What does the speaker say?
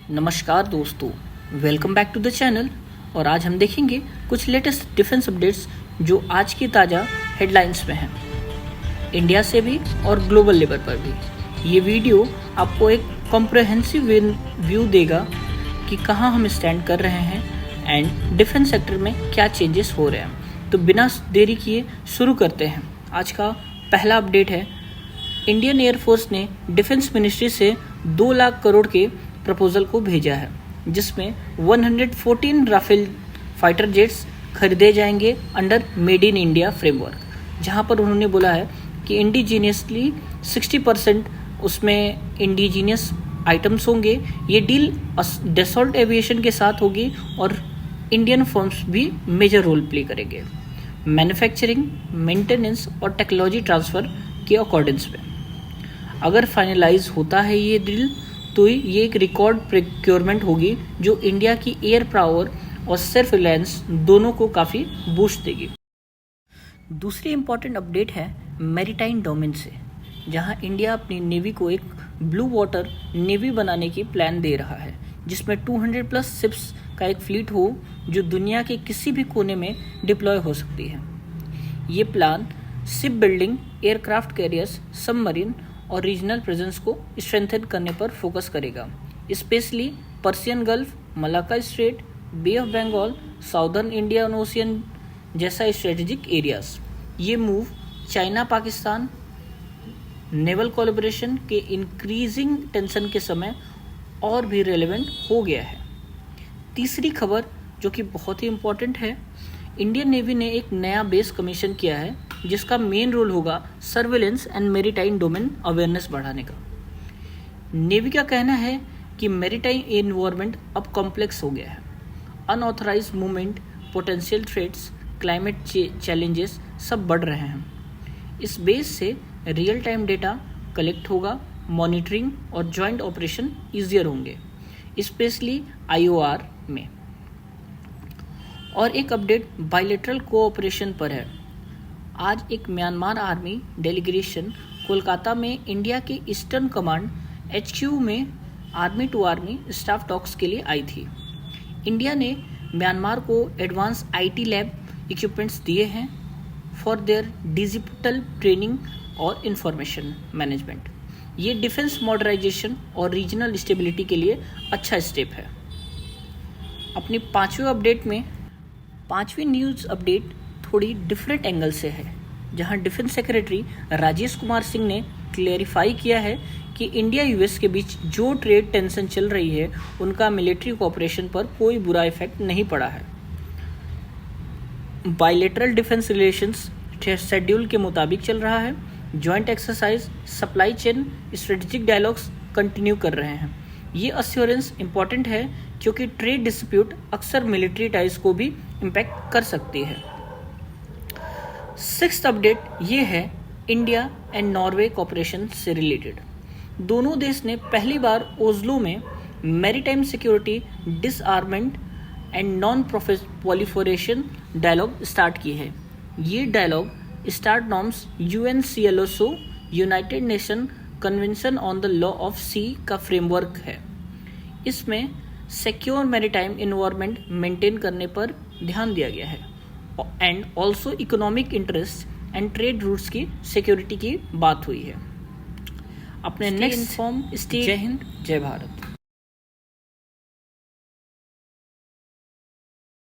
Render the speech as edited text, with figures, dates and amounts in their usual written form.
नमस्कार दोस्तों, welcome back to the channel. और आज हम देखेंगे कुछ लेटेस्ट डिफेंस अपडेट्स जो आज की ताज़ा हेडलाइंस में हैं, इंडिया से भी और ग्लोबल लेवल पर भी। ये वीडियो आपको एक कॉम्प्रहेंसिव व्यू देगा कि कहाँ हम स्टैंड कर रहे हैं एंड डिफेंस सेक्टर में क्या चेंजेस हो रहे हैं। तो बिना देरी किए शुरू करते हैं। आज का पहला अपडेट है, इंडियन एयरफोर्स ने डिफेंस मिनिस्ट्री से 2 लाख करोड़ के प्रपोजल को भेजा है, जिसमें 114 राफेल फाइटर जेट्स खरीदे जाएंगे under made in India framework, जहां पर उन्होंने बोला है कि इंडिजीनियसली 60% उसमें इंडिजीनियस आइटम्स होंगे। ये डील डसॉल्ट एविएशन के साथ होगी और इंडियन फर्म्स भी मेजर रोल प्ले करेंगे मैन्युफैक्चरिंग, मेंटेनेंस और टेक्नोलॉजी ट्रांसफ़र के अकॉर्डेंस में। अगर फाइनलाइज होता है ये डील, तो ये एक रिकॉर्ड प्रोक्योरमेंट होगी जो इंडिया की एयर पावर और सेल्फ रिलायंस दोनों को काफ़ी बूस्ट देगी। दूसरी इंपॉर्टेंट अपडेट है मैरीटाइम डोमेन से, जहां इंडिया अपनी नेवी को एक ब्लू वाटर नेवी बनाने की प्लान दे रहा है, जिसमें 200+ शिप्स का एक फ्लीट हो जो दुनिया के किसी भी कोने में डिप्लॉय हो सकती है। ये plan ship building, aircraft carriers, submarine और रीजनल प्रेजेंस को स्ट्रेंथन करने पर फोकस करेगा, specially Persian Gulf, Malacca Strait, bay of Bengal, southern Indian Ocean जैसा स्ट्रेटेजिक एरियाज। ये move China Pakistan naval collaboration के इंक्रीजिंग टेंशन के समय और भी रेलेवेंट हो गया है। तीसरी खबर जो कि बहुत ही इम्पोर्टेंट है, इंडियन नेवी ने एक नया बेस कमीशन किया है जिसका मेन रोल होगा surveillance and maritime domain awareness बढ़ाने का। नेवी का कहना है कि मैरीटाइम एनवायरनमेंट अब कॉम्प्लेक्स हो गया है। Unauthorised movement, potential threats, climate challenges सब बढ़ रहे हैं। इस बेस से रियल टाइम डेटा कलेक्ट होगा, मॉनिटरिंग और जॉइंट ऑपरेशन ईजियर होंगे, स्पेशली IOR में। और एक अपडेट बायलैटरल कोऑपरेशन पर है। आज एक म्यांमार आर्मी डेलीगेशन कोलकाता में इंडिया के ईस्टर्न कमांड HQ में army to army staff talks के लिए आई थी। इंडिया ने म्यांमार को एडवांस IT लैब इक्विपमेंट्स दिए हैं फॉर देयर डिजिटल ट्रेनिंग और इंफॉर्मेशन मैनेजमेंट। ये डिफेंस मॉडर्नाइजेशन और रीजनल स्टेबिलिटी के लिए अच्छा स्टेप है। अपनी पांचवी न्यूज़ अपडेट थोड़ी डिफरेंट एंगल से है, जहां डिफेंस सेक्रेटरी राजेश कुमार सिंह ने क्लेरिफाई किया है कि इंडिया US के बीच जो ट्रेड टेंशन चल रही है उनका मिलिट्री कोऑपरेशन पर कोई बुरा इफेक्ट नहीं पड़ा है। बायलैटरल डिफेंस रिलेशंस शेड्यूल के मुताबिक चल रहा है। Joint exercise, supply chain, strategic dialogues continue कर रहे हैं। ये अश्योरेंस इंपॉर्टेंट है क्योंकि ट्रेड डिस्प्यूट अक्सर मिलिट्री टाइज को भी इम्पैक्ट कर सकती है। 6th अपडेट ये है इंडिया एंड नॉर्वे कोऑपरेशन से रिलेटेड। दोनों देश ने पहली बार ओस्लो में maritime security, disarmament and non proliferation dialogue start की है। ये dialogue start norms UNCLOSO United Nation convention on the law of sea का फ्रेमवर्क है। इसमें सिक्योर मैरीटाइम एनवायरनमेंट मेंटेन करने पर ध्यान दिया गया है and also economic interest and trade routes की सिक्योरिटी की बात हुई है। अपने नेक्स्ट फॉर्म, जय हिंद, जय भारत।